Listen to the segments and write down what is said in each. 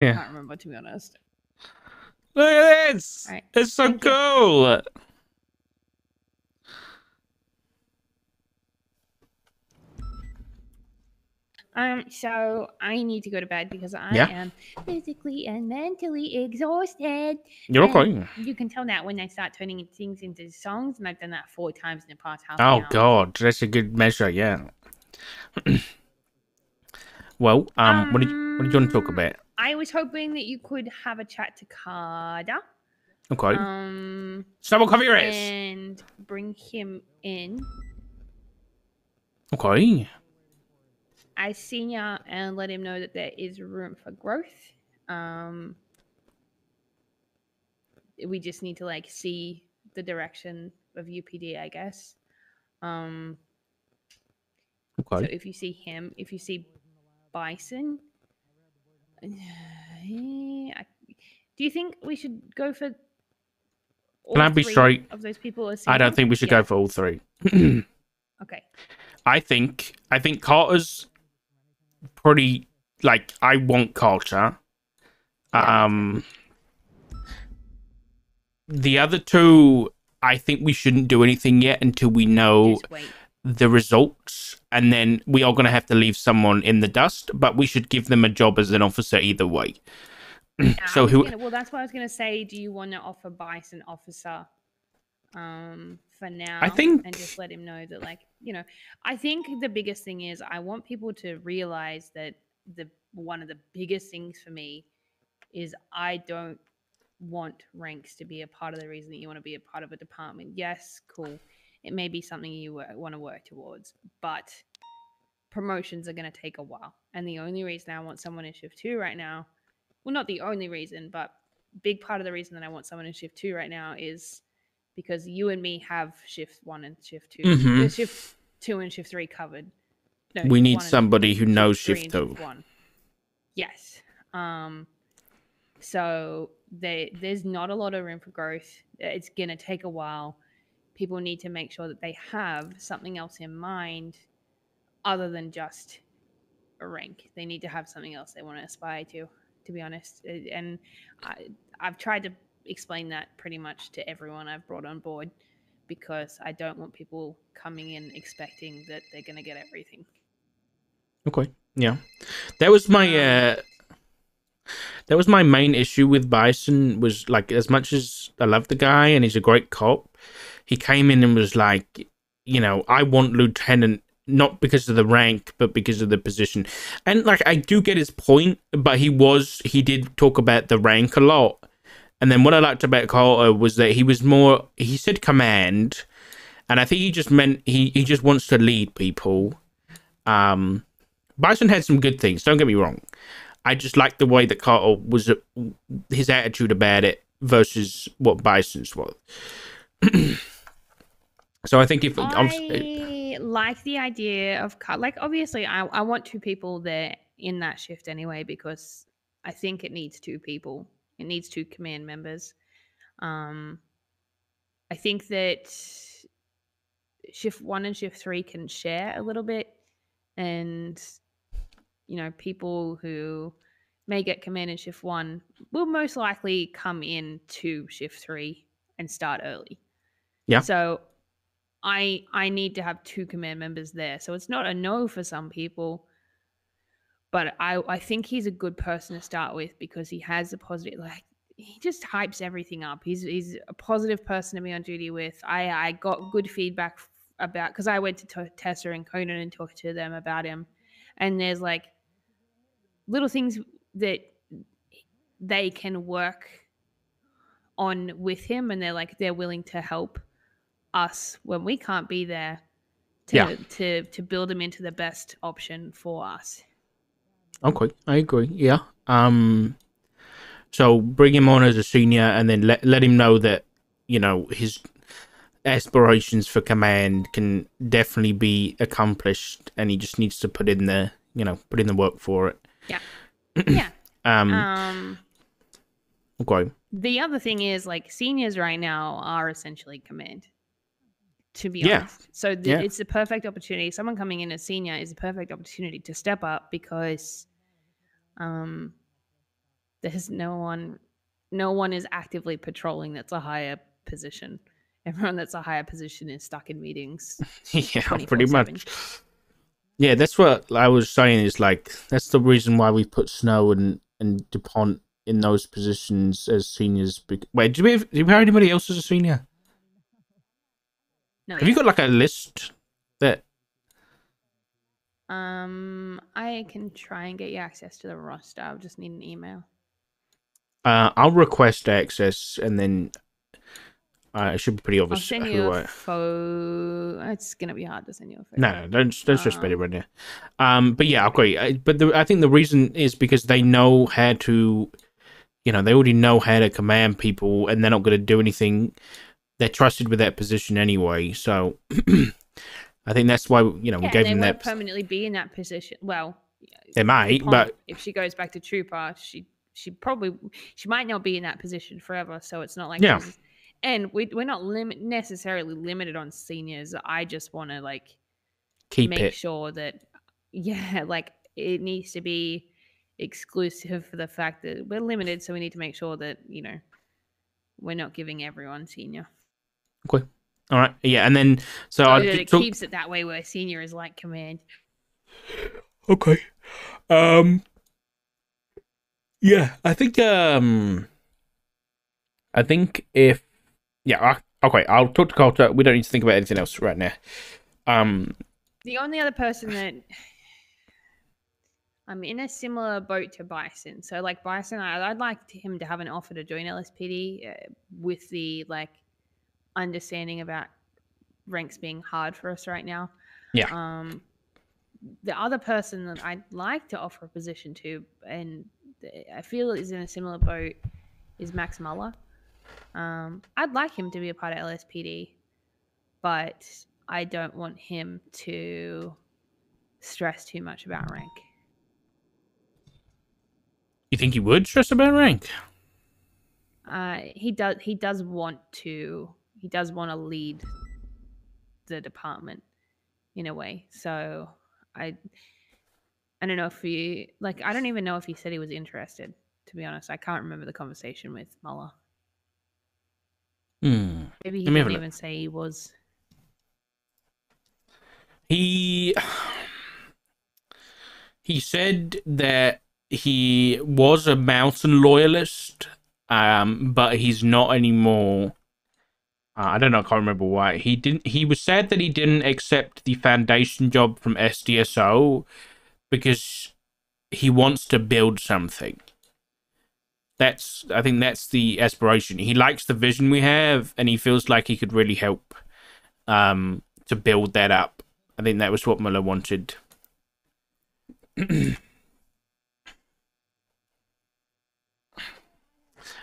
Yeah. Can't remember, to be honest. Look at this. All right. It's so Thank you. cool. So I need to go to bed because I Yeah. am physically and mentally exhausted. You're And okay. you can tell that when I start turning things into songs, and I've done that 4 times in the past half an Oh hour. God, that's a good measure. Yeah. Well, what did you want to talk about? I was hoping that you could have a chat to Carter. Okay. Um, Snowball, cover your ears. and bring him in Okay. as senior and let him know that there is room for growth. Um, we just need to like see the direction of UPD, I guess. Um, so Okay. if you see him, if you see Bison, do you think we should go for Can all I be 3 straight? of those people as I senior? don't think we should Yeah. go for all 3. Okay. I think Carter's pretty like I want Carter. Yeah, me too. The other 2, I think we shouldn't do anything yet until we know Just wait. the results, and then we are going to have to leave someone in the dust, but we should give them a job as an officer either way. Yeah, So who? well, that's what I was gonna say. Do you want to offer Bison officer for I now and just think. let him know that, like, I think the biggest thing is I want people to realize that the one of the biggest things for me is I don't want ranks to be a part of the reason that you want to be a part of a department. Yes, cool. It may be something you want to work towards, but promotions are going to take a while. And the only reason I want someone in shift 2 right now, well, not the only reason, but big part of the reason that I want someone in shift 2 right now is because you and me have shift 1 and shift 2, Mm-hmm. shift 2 and shift 3 covered. No, We shift need 1 and shift somebody 2, who shift knows 3 shift and though. shift 1. Yes. So there's not a lot of room for growth. It's going to take a while. People need to make sure that they have something else in mind other than just a rank. They need to have something else they want to aspire to be honest. And I've tried to explain that pretty much to everyone I've brought on board because I don't want people coming in expecting that they're going to get everything. Okay. Yeah. That was my that was my main issue with Bison. Was like, as much as I love the guy and he's a great cop, he came in and was like, I want lieutenant, not because of the rank but because of the position. And like, I do get his point, but he did talk about the rank a lot. And then what I liked about Carter was that he said command, and I think he just meant he just wants to lead people. Bison had some good things, don't get me wrong. I just like the way that Carter was, his attitude about it versus what Bison's was. So I think if I like the idea of like, obviously I want 2 people there in that shift anyway because I think it needs 2 people. It needs 2 command members. Um, I think that shift 1 and shift 3 can share a little bit, and people who may get command in shift 1 will most likely come in to shift 3 and start early. yeah, So I need to have 2 command members there. So it's not a no for some people, but I think he's a good person to start with because he has a positive, like, he just hypes everything up. He's a positive person to be on duty with. I got good feedback about, because I went to Tessa and Conan and talked to them about him, and there's like little things that they can work on with him, and they're willing to help us when we can't be there yeah. to build him into the best option for us. Okay, I agree. Yeah. So bring him on as a senior, and then let him know that his aspirations for command can definitely be accomplished, and he just needs to put in the work for it. Yeah. Yeah. Um. Um Okay. the other thing is, like, seniors right now are essentially command, to be Yeah. honest. So Yeah. it's the perfect opportunity. Someone coming in as senior is a perfect opportunity to step up because um There's no one is actively patrolling that's a higher position. Everyone that's a higher position is stuck in meetings Yeah, pretty 24/7. much. Yeah, that's what I was saying. Is like that's the reason why we put Snow and Dupont in those positions as seniors. Wait, do we have anybody else as a senior? Not Have you yet. got like a list that I can try and get you access to the roster. I'll just need an email. I'll request access and then it should be pretty I'll obvious send you who a I. photo. It's gonna be hard to send you a No, photo. no, don't stress about it Um, right now. But yeah, okay. But I think the reason is because they know how to, they already know how to command people, and they're not going to do anything. They're trusted with that position anyway, so I think that's why we yeah, and gave they them won't that. permanently be in that position. Well, They might, Dupont, but if she goes back to Trooper, she might not be in that position forever. So it's not like yeah, she's, and we're not necessarily limited on seniors. I just want to like keep make it. sure that yeah, like it needs to be exclusive for the fact that we're limited. So we need to make sure that we're not giving everyone senior. Okay, all right, yeah, and then so So I that it took. keeps it that way where senior is like command. Okay, um, yeah, I think if okay, I'll talk to Coulter. We don't need to think about anything else right now. Um, The only other person that I'm in a similar boat to Bison. So like Bison, I'd like him to have an offer to join LSPD with the like understanding about ranks being hard for us right now. yeah, Um, the other person that I'd like to offer a position to, and I feel is in a similar boat, is Max Muller. I'd like him to be a part of LSPD, but I don't want him to stress too much about rank. you think you would stress about rank? He does. He does want to. He does want to lead the department in a way. So I. I don't know if he like. I don't even know if he said he was interested. To be honest, I can't remember the conversation with Muller. Maybe he Let me have a didn't look. even say he was. He he said that he was a mountain loyalist, but he's not anymore. I don't know. I can't remember why he didn't. He was sad that he didn't accept the foundation job from SDSO because he wants to build something. I think that's the aspiration. He likes the vision we have, and he feels like he could really help to build that up. I think that was what Muller wanted.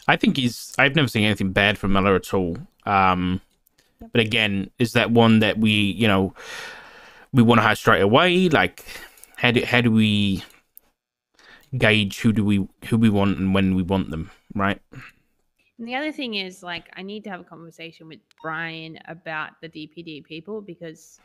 I think I've never seen anything bad from Muller at all. But again, is that one that we want to hire straight away? Like, how do we gauge who we want and when we want them, right? And the other thing is, like, I need to have a conversation with Brian about the DPD people because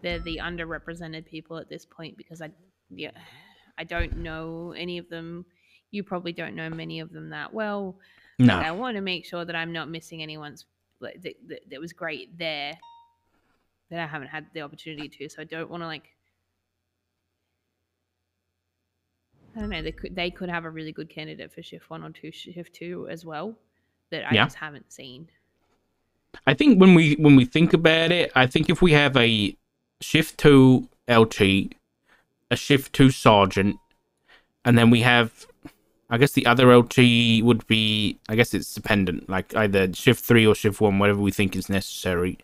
they're the underrepresented people at this point. Because I don't know any of them. You probably don't know many of them that well. Like, No, I want to make sure that I'm not missing anyone's that was great there that I haven't had the opportunity to. So I don't want to like. I don't know. They could have a really good candidate for shift 1 or shift 2 as well that I yeah. just haven't seen. I think when we think about it, I think if we have a shift 2 LT, a shift 2 sergeant, and then we have, I guess the other LT would be, I guess it's dependent, like either shift 3 or shift 1, whatever we think is necessary,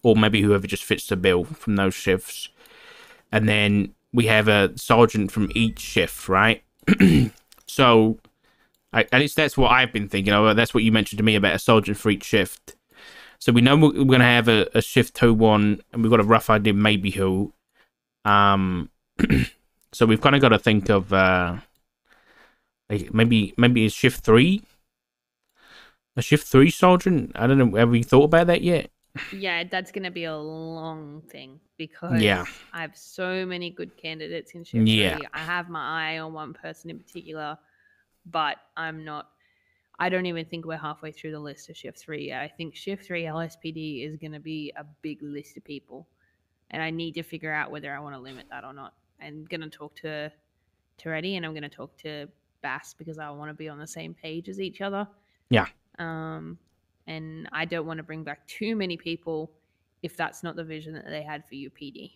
or maybe whoever just fits the bill from those shifts. And then we have a sergeant from each shift, right? So at least that's what I've been thinking of. That's what you mentioned to me about a sergeant for each shift. So we know we're going to have a shift 2-1, and we've got a rough idea maybe who. Um, so we've kind of got to think of like maybe a shift 3, sergeant. I don't know. Have we thought about that yet? Yeah, that's going to be a long thing Yeah, because I have so many good candidates in shift yeah, 3. I have my eye on one person in particular, but I'm not. I don't even think we're halfway through the list of shift 3 yet. I think shift 3 LSPD is going to be a big list of people, and I need to figure out whether I want to limit that or not. I'm going to talk to Eddie, and I'm going to talk to Bass because I want to be on the same page as each other. Yeah. And I don't want to bring back too many people if that's not the vision that they had for UPD.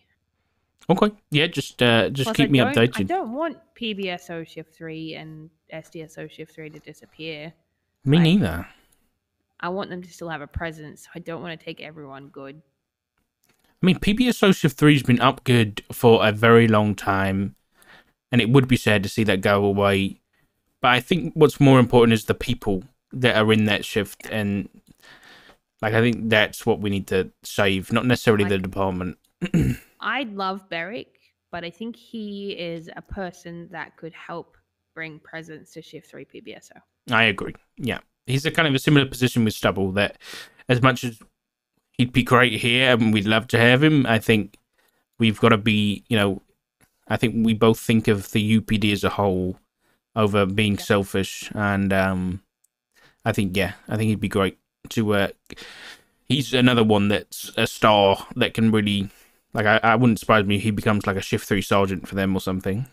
Okay. Yeah, just Plus, keep me updated. I don't want PBSO Shift 3 and SDSO Shift 3 to disappear. Me neither. I want them to still have a presence. I don't want to take everyone good. I mean, PBSO Shift 3 has been up good for a very long time, and it would be sad to see that go away. But I think what's more important is the people that are in that shift, and like I think that's what we need to save, not necessarily the department. I love Beric, but I think he is a person that could help bring presence to Shift 3 PBSO. I agree. Yeah. He's a kind of a similar position with Stubble, that as much as he'd be great here and we'd love to have him, I think we've got to be, I think we both think of the UPD as a whole over being selfish. And I think he'd be great to... he's another one that's a star that can really... Like, I wouldn't surprise me if he becomes like a Shift 3 sergeant for them or something.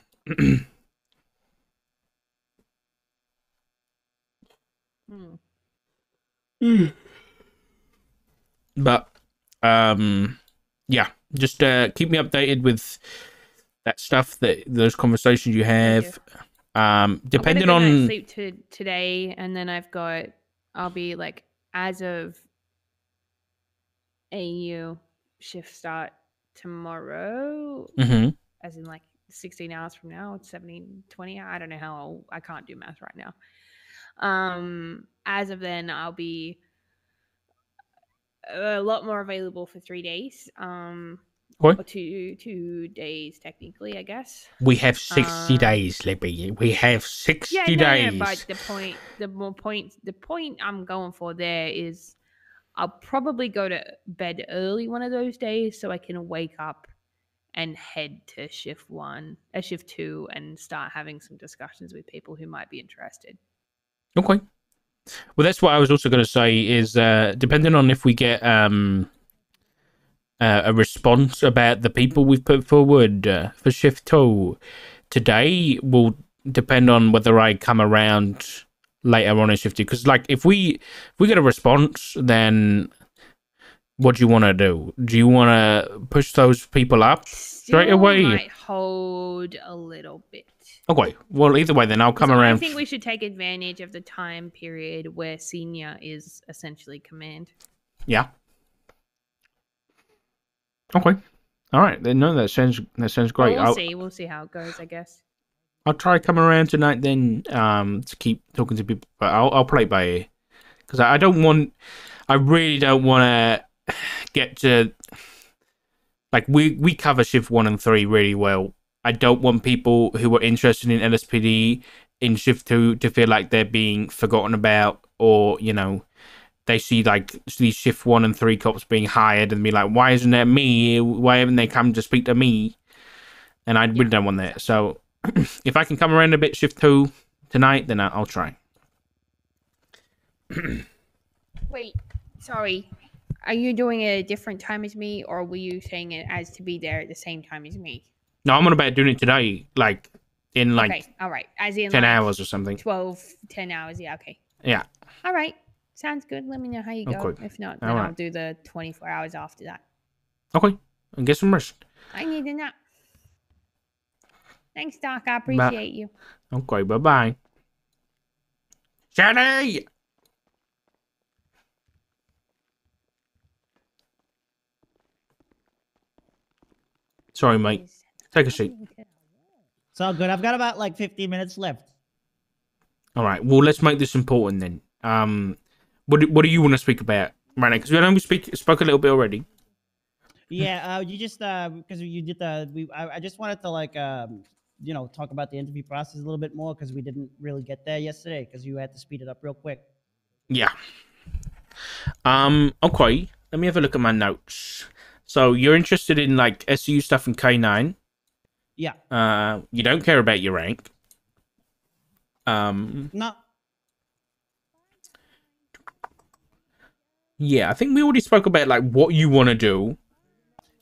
But, yeah, just keep me updated with that stuff, those conversations you have. Depending on... sleep today, and then I'll be like, as of AU shift start tomorrow, as in like 16 hours from now, it's 20. I don't know how, I can't do math right now. As of then, I'll be a lot more available for 3 days. Or 2 days, technically, I guess. We have 60 days, Libby. We have 60 days. But the point I'm going for there is I'll probably go to bed early one of those days so I can wake up and head to shift 2, and start having some discussions with people who might be interested. Okay. Well, that's what I was also going to say is, depending on if we get a response about the people we've put forward for shift 2 today will depend on whether I come around later on in shift 2. Because, like, if we get a response, then what do you want to do? Do you want to push those people up straight away? Might hold a little bit. Okay. Well, either way, then I'll come around. I think we should take advantage of the time period where senior is essentially command. Yeah. Okay. All right. Then no, that sounds great. Well, we'll see how it goes, I guess. I'll try coming around tonight then, to keep talking to people, but I'll play it by ear, because I really don't want to get to, like, we cover shift 1 and 3 really well. I don't want people who are interested in LSPD in shift 2 to feel like they're being forgotten about, or they see like these shift 1 and 3 cops being hired and be like, why isn't that me? Why haven't they come to speak to me? And I really don't want that. So if I can come around a bit shift 2 tonight, then I'll try. Wait, sorry. Are you doing it at a different time as me, or were you saying it as to be there at the same time as me? No, I'm on about doing it today, like in like okay, all right. As in 10 like hours or something. 10 hours, yeah, okay. Yeah. All right. Sounds good. Let me know how you go. Okay. If not, then I'll do the 24 hours after that. Okay. And get some rest. I need a nap. Thanks, Doc. I appreciate you. Okay, bye-bye. Jenny! Sorry, mate. Take a seat. It's all good. I've got about like 15 minutes left. All right. Well, let's make this important then. What do you want to speak about right now? Because we know we spoke a little bit already. Yeah. You just because you did I just wanted to like talk about the interview process a little bit more, because we didn't really get there yesterday because you had to speed it up real quick. Yeah. Okay. Let me have a look at my notes. So you're interested in like SU stuff in K9. Yeah. You don't care about your rank. No. Yeah, I think we already spoke about like what you want to do.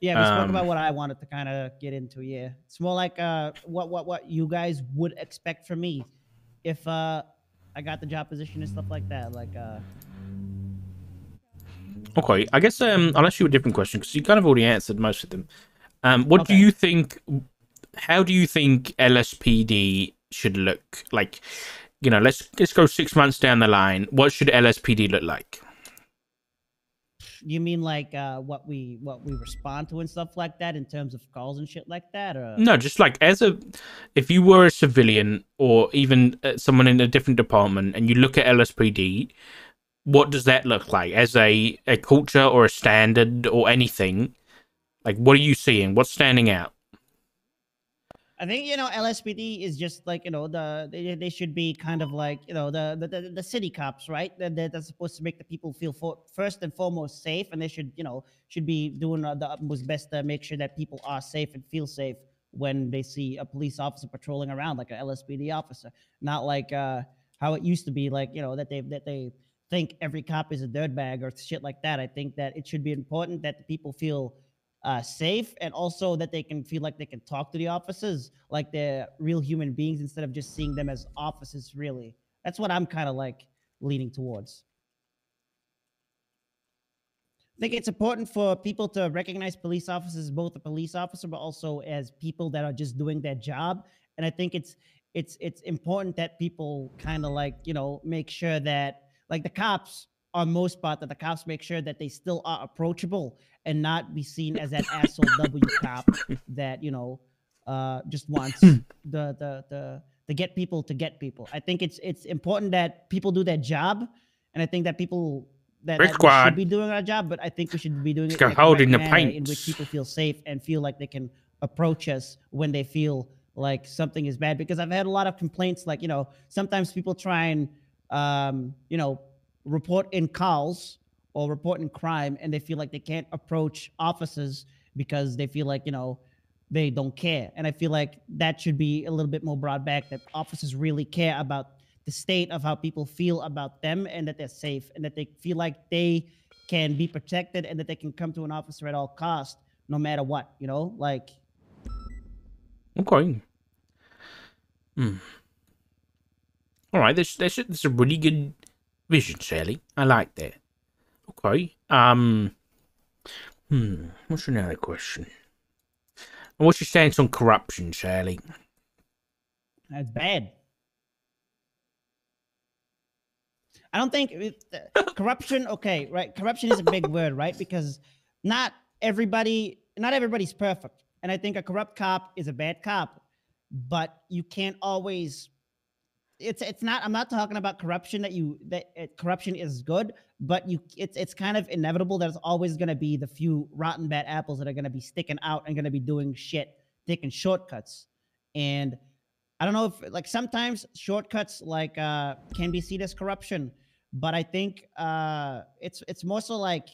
Yeah, we spoke about what I wanted to kind of get into. Yeah, it's more like what you guys would expect from me if I got the job position and stuff like that. Like Okay, I guess I'll ask you a different question because you kind of already answered most of them. What do Okay. you think? How do you think LSPD should look like? You know, let's go 6 months down the line. What should LSPD look like? You mean like what we respond to and stuff like that in terms of calls and shit like that, or No, just like if you were a civilian or even someone in a different department, and you look at LSPD, what does that look like as a culture or a standard or anything? Like, what are you seeing? What's standing out? I think LSPD is just like they should be kind of like the city cops, right? They're supposed to make the people feel first and foremost safe, and they should be doing the utmost best to make sure that people are safe and feel safe when they see a police officer patrolling around like an LSPD officer, not like how it used to be, like that they think every cop is a dirtbag or shit like that. I think that it should be important that the people feel safe, and also that they can feel like they can talk to the officers like they're real human beings instead of just seeing them as officers. Really, that's what I'm kind of like leaning towards. I think it's important for people to recognize police officers as both a police officer, but also as people that are just doing their job. And I think it's important that people kind of like make sure that, like, the cops, on most part, that the cops make sure that they still are approachable and not be seen as that asshole W cop that just wants the get people to get people. I think it's important that people do their job, and I think that people that, Red that we should Squad, be doing our job, but I think we should be doing it in a holding correct the manner in which paints. people feel safe and feel like they can approach us when they feel like something is bad. Because I've had a lot of complaints, like sometimes people try and report in calls or report in crime, and they feel like they can't approach officers because they feel like they don't care. And I feel like that should be a little bit more brought back, that officers really care about the state of how people feel about them, and that they're safe, and that they feel like they can be protected, and that they can come to an officer at all cost, no matter what, like. Okay. All right. That's a really good vision, Sally. I like that. Okay. What's another question? And what's your stance on corruption, Sally? That's bad. I don't think corruption. Okay, right. Corruption is a big word, right? Because not everybody's perfect, and I think a corrupt cop is a bad cop. But you can't always. It's not. I'm not talking about corruption corruption is good, but it's kind of inevitable that it's always going to be the few rotten bad apples that are going to be sticking out and going to be doing shit, taking shortcuts, and I don't know if, like, sometimes shortcuts like can be seen as corruption, but I think it's more so like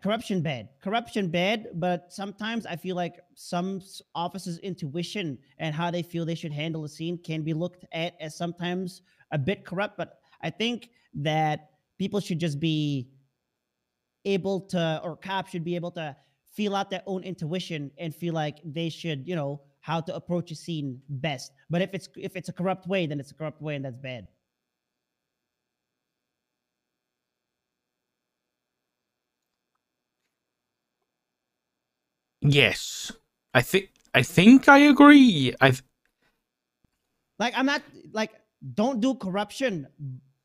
corruption bad, but sometimes I feel like some officers' intuition and how they feel they should handle a scene can be looked at as sometimes a bit corrupt. But I think that people should just be able to, or cops should be able to feel out their own intuition and feel like they should, how to approach a scene best. But if it's a corrupt way, then it's a corrupt way, and that's bad. Yes, I think I agree. Like, I'm not like, don't do corruption,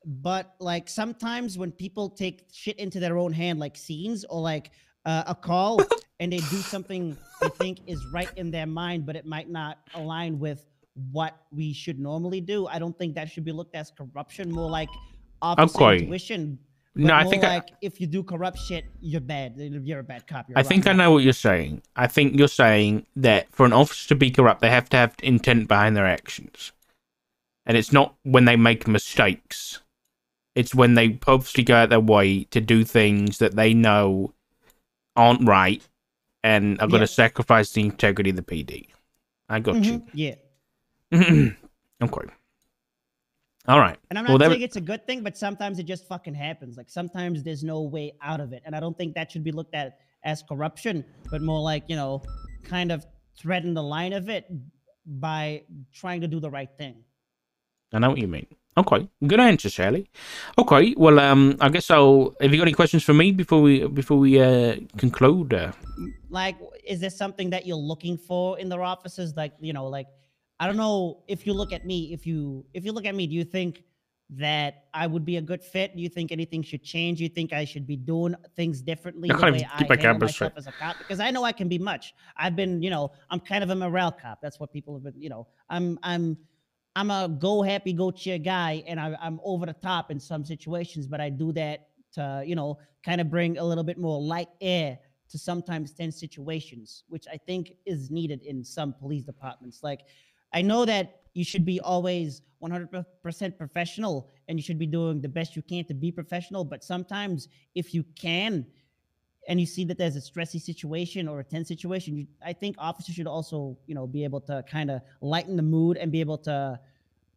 but like sometimes when people take shit into their own hand, like scenes or like a call, and they do something they think is right in their mind, but it might not align with what we should normally do. I don't think that should be looked as corruption. More like officer Okay. intuition. No, But I more think like, if you do corrupt shit, you're bad. You're a bad cop. You're I think I rotten. know what you're saying. I think you're saying that for an officer to be corrupt, they have to have intent behind their actions. And it's not when they make mistakes. It's when they purposely go out their way to do things that they know aren't right and are going to sacrifice the integrity of the PD. I got you. Yeah. Okay. All right. And I'm Well, not that saying it's a good thing, but sometimes it just fucking happens. Like sometimes there's no way out of it. And I don't think that should be looked at as corruption, but more like, kind of threading the line of it by trying to do the right thing. I know what you mean. Okay, good answer, Sally. Okay, well, I guess I'll. Have you got any questions for me before we conclude? Like, is there something that you're looking for in their offices? Like, like, I don't know, if you look at me, if you look at me, do you think that I would be a good fit? Do you think anything should change? Do you think I should be doing things differently I the kind way of I keep my handle cameras straight. myself as a cop? Because I know I can be much. I've been, I'm kind of a morale cop. That's what people have been, I'm a go happy, go cheer guy, and I'm over the top in some situations, but I do that to, kind of bring a little bit more light air to sometimes tense situations, which I think is needed in some police departments. Like, I know that you should be always 100% professional and you should be doing the best you can to be professional, but sometimes if you can and you see that there's a stressy situation or a tense situation, I think officers should also, be able to kind of lighten the mood and be able to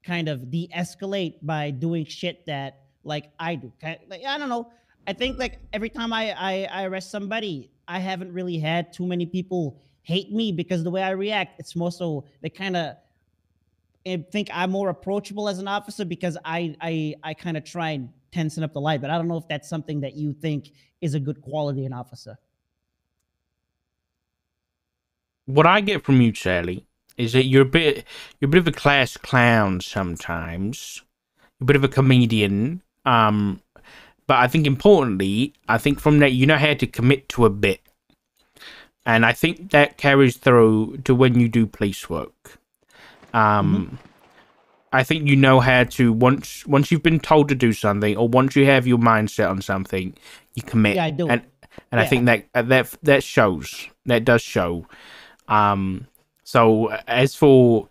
kind of de-escalate by doing shit that like I do. Like, I don't know. I think like every time I arrest somebody, I haven't really had too many people hate me because the way I react, it's more so they kind of think I'm more approachable as an officer because I kind of try and tensen up the light. But I don't know if that's something that you think is a good quality in an officer. What I get from you, Sally, is that you're a bit of a class clown sometimes. You're a bit of a comedian. But I think importantly, I think from that you know how to commit to a bit. And I think that carries through to when you do police work. I think you know how to once you've been told to do something, or once you have your mindset on something, you commit. Yeah, I do. And I think that shows. That does show. So as for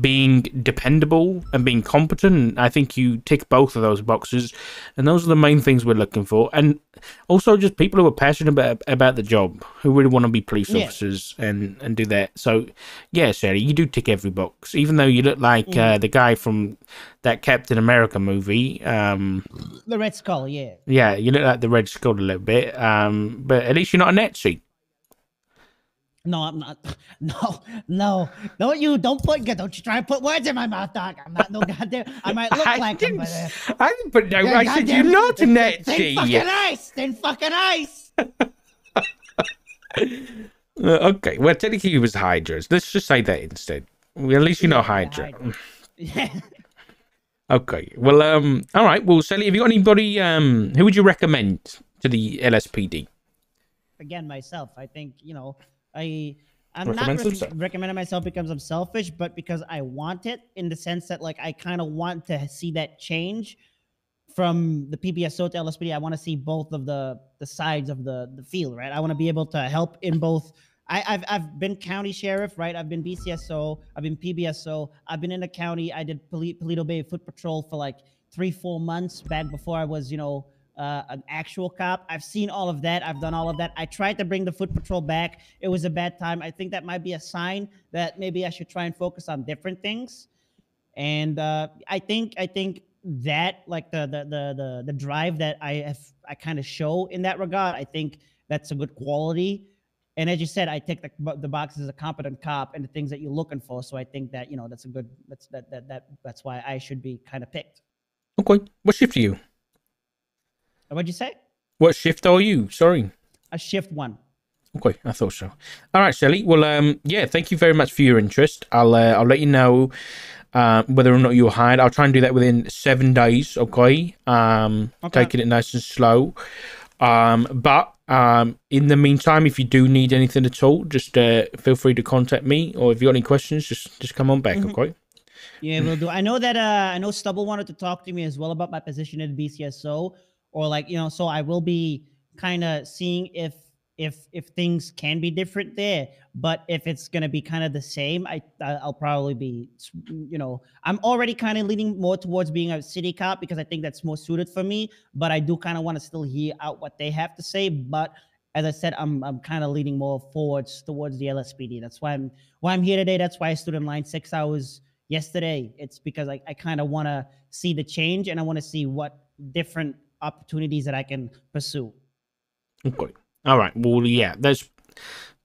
being dependable and being competent, I think you tick both of those boxes, and those are the main things we're looking for. And also just people who are passionate about the job, who really want to be police officers and do that. So yeah, Sarah, you do tick every box, even though you look like the guy from that Captain America movie. The Red Skull, yeah. Yeah, you look like the Red Skull a little bit, but at least you're not a Nazi. No, I'm not. No. Don't you try and put words in my mouth, dog. I'm not no goddamn. I might look like him, but I didn't put no. I said you're not a Nazi. Then fucking ice. Okay, well, technically he was Hydra. Let's just say that instead. Well, at least you're not Hydra. Yeah. Okay. Well, all right. Well, Sally, have you got anybody? Who would you recommend to the LSPD? Again, myself. I think I'm not recommending myself because I'm selfish, but because I want it, in the sense that like I kind of want to see that change from the PBSO to LSPD. I want to see both of the sides of the field, right? I want to be able to help in both. I've been county sheriff, right? I've been BCSO, I've been PBSO, I've been in the county. I did Paleto Bay Foot Patrol for like 3-4 months back before I was, an actual cop. I've seen all of that. I've done all of that. I tried to bring the foot patrol back. It was a bad time. I think that might be a sign that maybe I should try and focus on different things. And I think that like the drive that I kind of show in that regard, I think that's a good quality. And as you said, I take the boxes as a competent cop and the things that you're looking for. So I think that that's a good that's why I should be kind of picked. Okay, what shift are you? What'd you say? What shift are you? Sorry. A shift 1. Okay, I thought so. All right, Shelly. Well, yeah, thank you very much for your interest. I'll let you know whether or not you're hired. I'll try and do that within 7 days. Okay. Taking it nice and slow. But in the meantime, if you do need anything at all, just feel free to contact me, or if you got any questions, just come on back. Okay. Yeah, we'll do. I know that Stubble wanted to talk to me as well about my position at BCSO. Or like, so I will be kind of seeing if things can be different there. But if it's going to be kind of the same, I'll probably be, I'm already kind of leaning more towards being a city cop because I think that's more suited for me. But I do kind of want to still hear out what they have to say. But as I said, I'm kind of leaning more towards the LSPD. That's why I'm here today. That's why I stood in line 6 hours, yesterday, it's because I kind of want to see the change, and I want to see what different opportunities that I can pursue. Okay. All right. Well, yeah, that's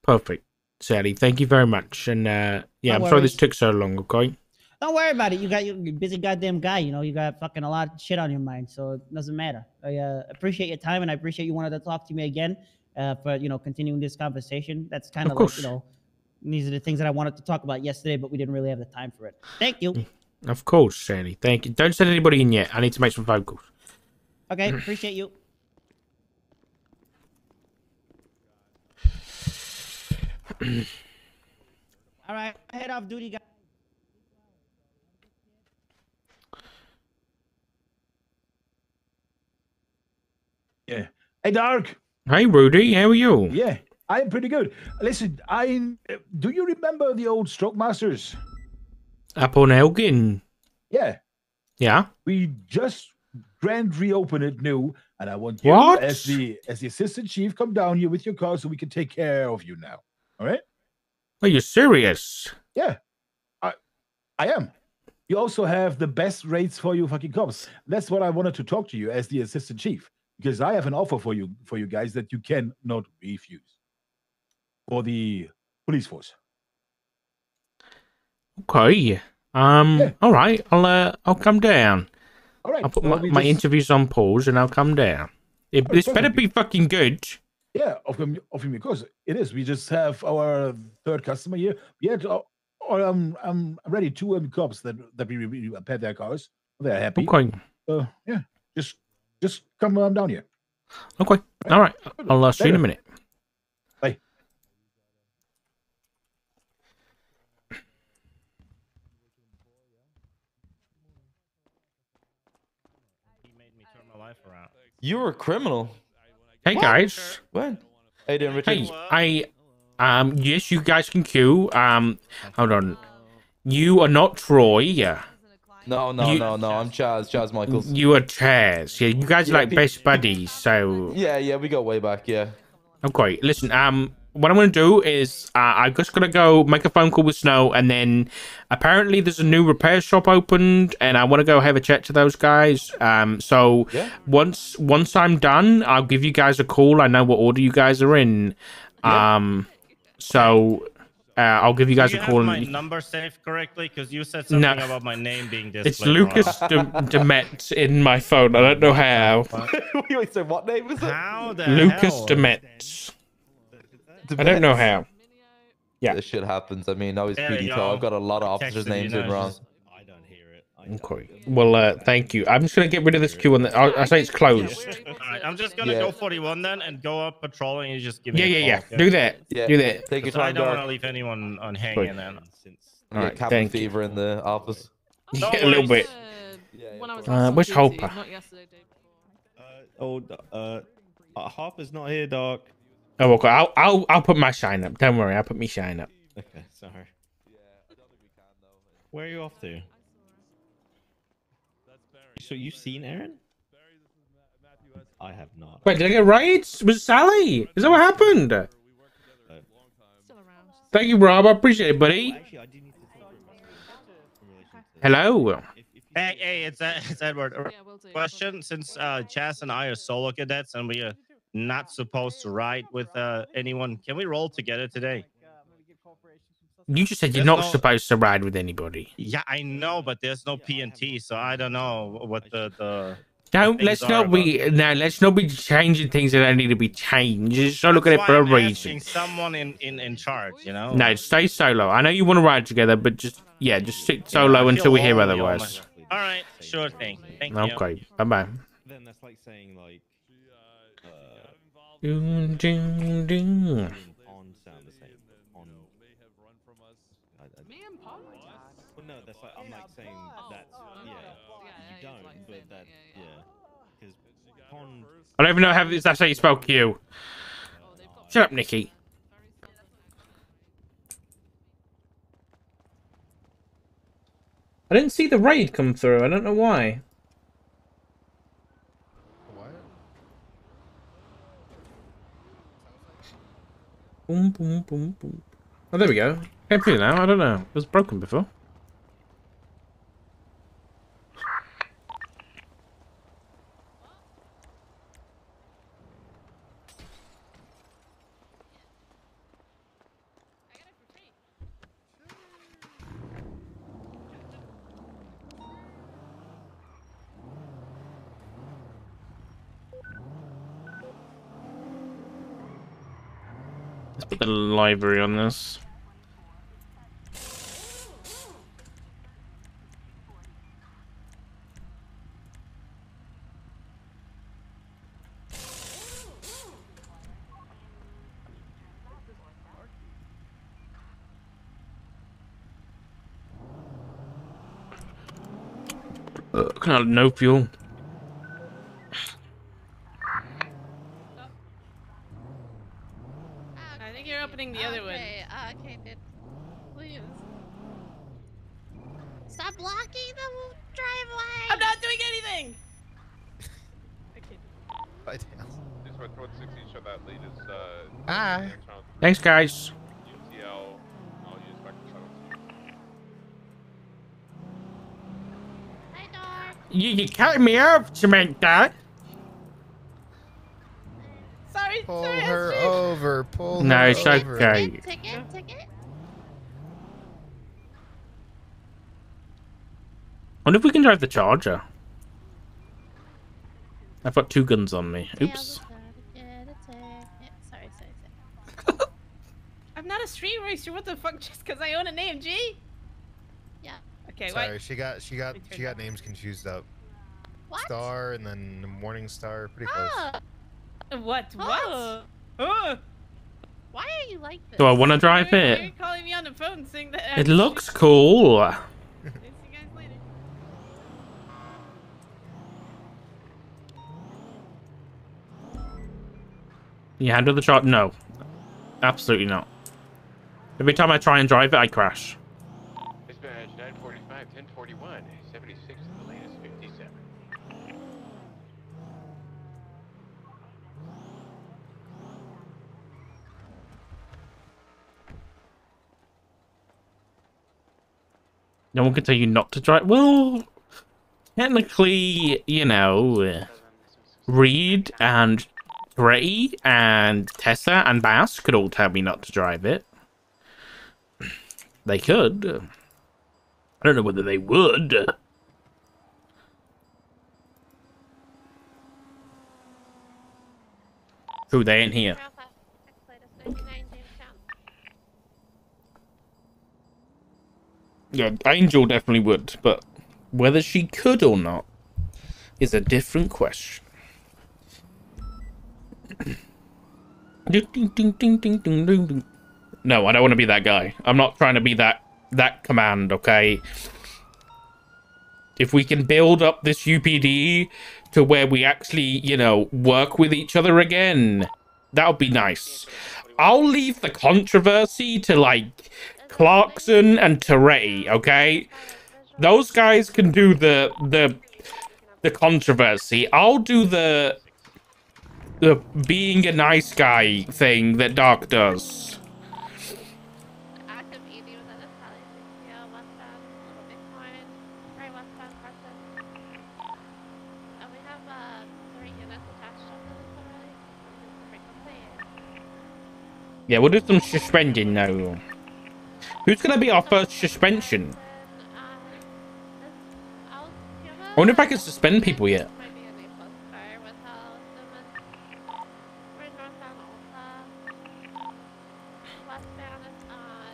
perfect, Sally. Thank you very much. And yeah, No I'm sorry this worries. took so long. Okay. Don't worry about it. You're a busy goddamn guy. You know, you got fucking a lot of shit on your mind, so it doesn't matter. I appreciate your time, and I appreciate you wanted to talk to me again for continuing this conversation. That's kind Of of like course. these are the things that I wanted to talk about yesterday, but we didn't really have the time for it. Thank you. Of course, Sally. Thank you. Don't send anybody in yet. I need to make some phone calls. Okay, appreciate you. All right, head off duty, guys. Yeah. Hey, Dark. Hey, Rudy. How are you? Yeah, I'm pretty good. Listen, do you remember the old Stroke Masters? Up on Elgin. Yeah, Yeah. we just grand reopened it new, and I want you What? as the assistant chief come down here with your car so we can take care of you now. All right? Are you serious? Yeah, I am. You also have the best rates for you fucking cops. That's what I wanted to talk to you as the assistant chief, because I have an offer for you guys that you cannot refuse for the police force. Okay. Yeah. All right. I'll come down. All right. I'll put well, my interviews on pause and I'll come down. This better be fucking good. Yeah, of course it is. We just have our third customer here. We had, I'm ready 2 cops that we repair their cars. They're happy. Okay. Yeah, just come down here. Okay. All right. I'll see you in a minute. Bye. He made me turn my life around. You were a criminal. Hey guys. When? How you doing, Richard? Hey, yes, you guys can queue. Hold on. You are not Troy. No. I'm Chaz Michaels. You are Chaz. Yeah, you guys are like best buddies. So Yeah, we go way back. Yeah. okay. Listen. What I'm gonna do is I'm just gonna go make a phone call with Snow, and then apparently there's a new repair shop opened, and I want to go have a chat to those guys. So Yeah. once I'm done, I'll give you guys a call. I know what order you guys are in. So I'll give you guys a call. Have my number saved correctly? Because you said something about my name being displayed. It's Lucas Demet in my phone. I don't know how. Wait, so what name was it? How the Lucas hell? Demet. I don't know how. Yeah. This shit happens. I mean, I was There you PD, so go. I've got a lot of officers' Texted you, names now in it's wrong. just- I don't hear it. Okay. Well, thank you. I'm just gonna get rid of this queue on the. I say it's closed. All right, I'm just gonna Yeah. go 41 then and go up patrolling. And you just give me. Yeah. a call, Do that. Yeah. Do that. Take your I time, don't want to Dark. leave anyone on Sorry. hanging. Then. All right. Cabin Thank you. fever in the office. No Yeah, a little worries. bit. When I was where's Hopper? Not yesterday, day before. Hopper's not here, Doc. Oh, okay. I'll put my shine up. Don't worry. I'll put me shine up. Okay, sorry. Where are you off to? So you've seen Aaron? I have not. Wait, did I get raids? Was Sally? Is that what happened? Still around. Thank you, Rob. I appreciate it, buddy. Actually, I do need to talk in relation to Hello. Hey, it's Edward. Yeah, we'll do. Question: Since Chas and I are solo cadets and we are not supposed to ride with anyone, can we roll together today? You just said you're There's not no- supposed to ride with anybody. Yeah, I know, but there's no PNT, so I don't know what the. Don't Things let's not be changing things that don't need to be changed. Just so look at it That's for a why I'm reason. asking someone in charge, you know. No, stay solo. I know you want to ride together, but just sit solo I until feel we hear lonely all otherwise. All right, sure thing. Thank you. Okay. Bye bye. Then that's like saying like. Ding, ding, ding. On sound the same. On. Me and Pond? Well, no, that's like I'm like saying that's yeah. You don't, but that yeah. Because pond. I don't even know how that's how you spell Q. Shut up, Nikki. I didn't see the raid come through. I don't know why. Boom, boom, boom, boom. Oh, there we go. Can't play now. I don't know. It was broken before. Put the library on this. Kind of no fuel. I think you're opening the other one. Okay, dude. Please. Stop blocking the driveway! I'm not doing anything! Just went towards 16, show that lead is, Hi. Thanks, guys. UTL, I'll use back to 17. Hi, dog. You cutting me off, Samantha. Sorry, Pull sorry, her Astrid. over. Pull No, her it's over. okay. Ticket. Wonder if we can drive the Charger. I've got 2 guns on me. Oops. Sorry. I'm not a street racer. What the fuck? Just because I own a name, G? Yeah. Okay, Sorry, wait. she got names confused up. What? Star and then Morning Star, pretty close. Oh, What? Oh. Oh. why are you like this? Do I want to drive You're it? calling me on the phone saying that. It looks cool. See you guys later. You handle the shot? No. Absolutely not. Every time I try and drive it, I crash. Dispatch 945, 1041, 76 to the latest 57. No one can tell you not to drive. Well, technically, you know, Reed and Ray and Tessa and Bass could all tell me not to drive it. They could. I don't know whether they would. Who, they ain't here. Yeah, Angel definitely would, but whether she could or not is a different question. No, I don't want to be that guy. I'm not trying to be that command, okay? If we can build up this UPD to where we actually, you know, work with each other again, that would be nice. I'll leave the controversy to, like, Clarkson and Teray, okay? Those guys can do the controversy. I'll do the being a nice guy thing that Dark does. Active ED was at this alley, westbound, little Bitcoin, right westbound, Carson. We have 3 units attached to this already. Frequency. Yeah, we'll do some suspending now. Who's gonna be our first suspension? I wonder if I can suspend people yet.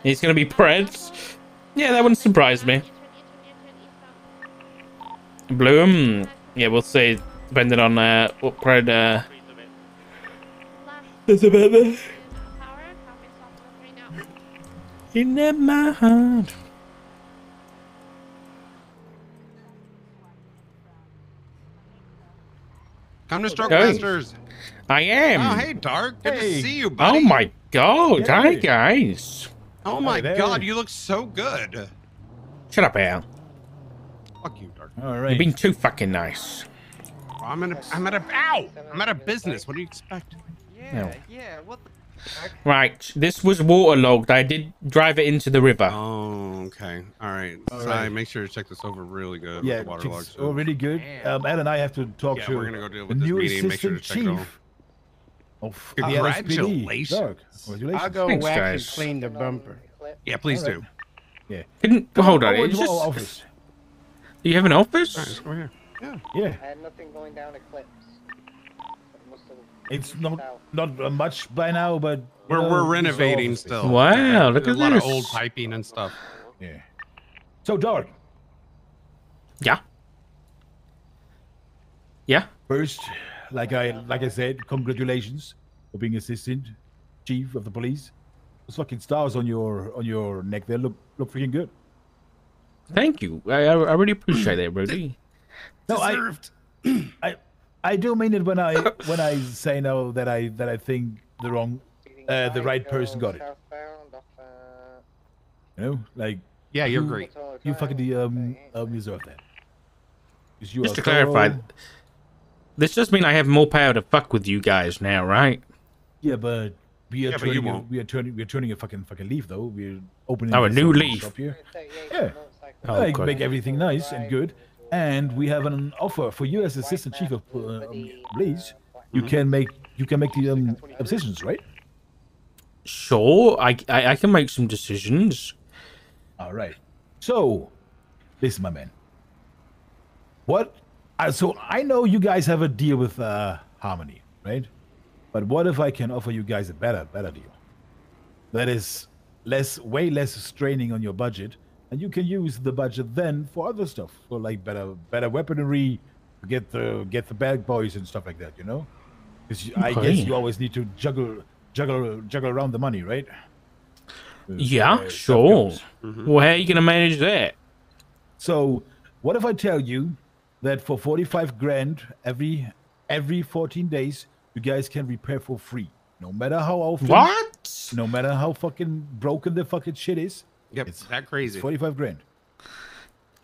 He's gonna be Preds. Yeah, that wouldn't surprise me. Bloom. Yeah, we'll see. Depending on what Pred is about there. In my heart. Come to Stroke Hey. Masters. I am. Oh, hey, Dark. Good to Hey. see you, buddy. Oh my god. Yeah. Hi, guys. Oh my Hi there. god, you look so good. Shut up, Al. Fuck you, Dark. All You're right. being too fucking nice. I'm at a business. What do you expect? No. Yeah, what the Right, this was waterlogged. I did drive it into the river. Oh, okay. All right. All So right. make sure to check this over really good. Yeah, with the waterlogged it's stuff. already good. Al and I have to talk Yeah, to we're gonna go deal the with this new meeting. Make sure to assistant check it all. chief of Congratulations. the LSPD. Doug, congratulations. I'll go Thanks, wax guys. and clean the bumper. Yeah, please All right. do. Yeah. Hold on. Over It's to our just... office. You have an All right, office? let's go here. Yeah. Yeah. I had nothing going down Eclipse. It must have It's not much by now, but We're renovating still. Wow, look a at lot of this. old piping and stuff. Yeah. So, Dark. Yeah. Yeah. First, like I said, congratulations for being assistant chief of the police. Those fucking stars on your neck there look freaking good. Thank you. I really appreciate that, Rudy. No, I do mean it when I say no that I think the right person got it. You know, like Yeah, you're great. You fucking deserve that. Just to clarify, this just mean I have more power to fuck with you guys now, right? Yeah, but we are turning a fucking leaf though. We're opening a new leaf. shop here. Yeah. Oh, Like okay. make everything nice and good. And we have an offer for you as assistant chief of police. You can make the decisions, right? Sure, I can make some decisions. All right. So, listen, my man. So I know you guys have a deal with Harmony, right? But what if I can offer you guys a better deal? That is way less straining on your budget, and you can use the budget then for other stuff, for like better weaponry, get the bad boys and stuff like that, you know? Because I guess you always need to juggle around the money, right? Yeah, sure. Well, how are you gonna manage that? So, what if I tell you that for 45 grand every 14 days, you guys can repair for free, no matter how often. What? No matter how fucking broken the fucking shit is. Yep, It's that crazy. 45 grand.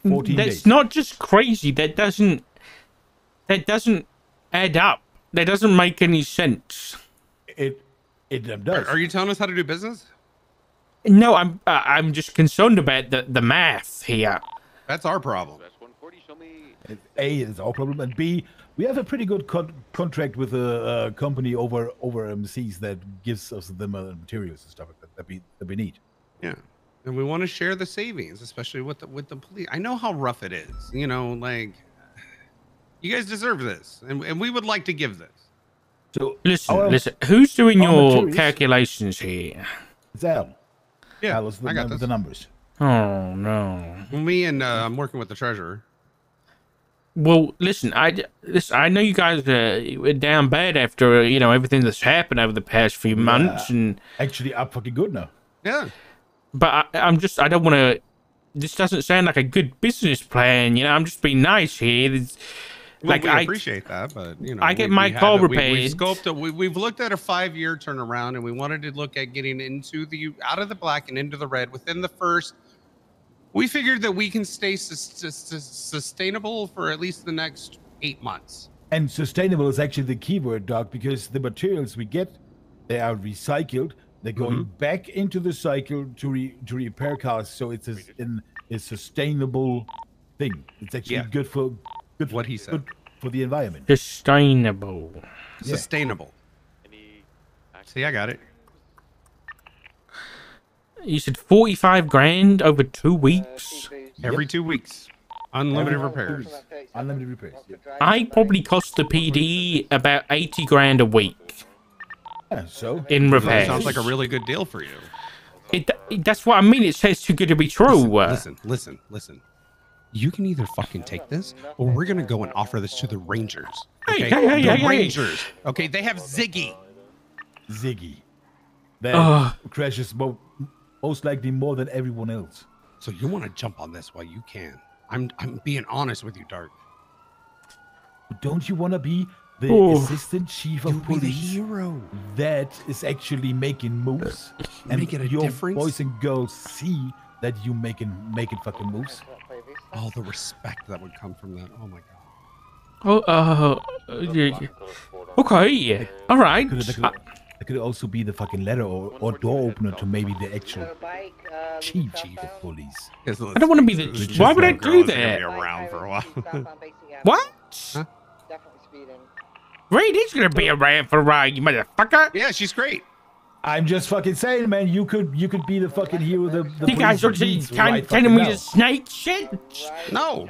14 That's days. not just crazy. That doesn't add up. That doesn't make any sense. It does. Are you telling us how to do business? No, I'm just concerned about the math here. That's our problem. A is our problem, and B, we have a pretty good contract with a company over seas that gives us the materials and stuff like that we need. Yeah, and we want to share the savings, especially with the police. I know how rough it is. You know, like you guys deserve this, and we would like to give this. So listen. Who's doing our your materials- calculations here? It's Al. Yeah, Al is I got this. the numbers. Oh no. Me and I'm working with the treasurer. Well, listen. I know you guys were down bad after everything that's happened over the past few months, and actually, I'm fucking good now. Yeah. But I don't want to. This doesn't sound like a good business plan. I'm just being nice here. Well, we appreciate that, but I get my car repaired. We've looked at a 5-year turnaround, and we wanted to look at getting out of the black and into the red within the first. We figured that we can stay sustainable for at least the next 8 months. And sustainable is actually the keyword, Doc, because the materials we get, they are recycled. They're going back into the cycle to repair cars, so it's a sustainable thing. It's actually good for what he said. Good for the environment. Sustainable. Yeah. Sustainable. See, I got it. You said 45 grand over 2 weeks. Every 2 weeks, unlimited repairs. Unlimited repairs. I probably cost the PD about 80 grand a week. Yeah, so in repairs. Sounds like a really good deal for you. That's what I mean. It says too good to be true. Listen. You can either fucking take this, or we're gonna go and offer this to the Rangers. Okay? Hey, Rangers. Okay, they have Ziggy. That crashes most likely more than everyone else. So you want to jump on this while you can. I'm being honest with you, Dark. Don't you want to be the assistant chief of police? The hero that is actually making moves, and making a your difference. Boys and girls see that you making fucking moves. All the respect that would come from that. Oh my god. Yeah. Okay. All right. That could also be the fucking letter or door opener to maybe the actual chief of police. I don't want to be the. Why would I do that? Be around for a while. What? Huh? Raid is gonna be around for a while, you motherfucker. Yeah, she's great. I'm just fucking saying, man. You could be the fucking hero. The you guys are telling me to snake shit? No.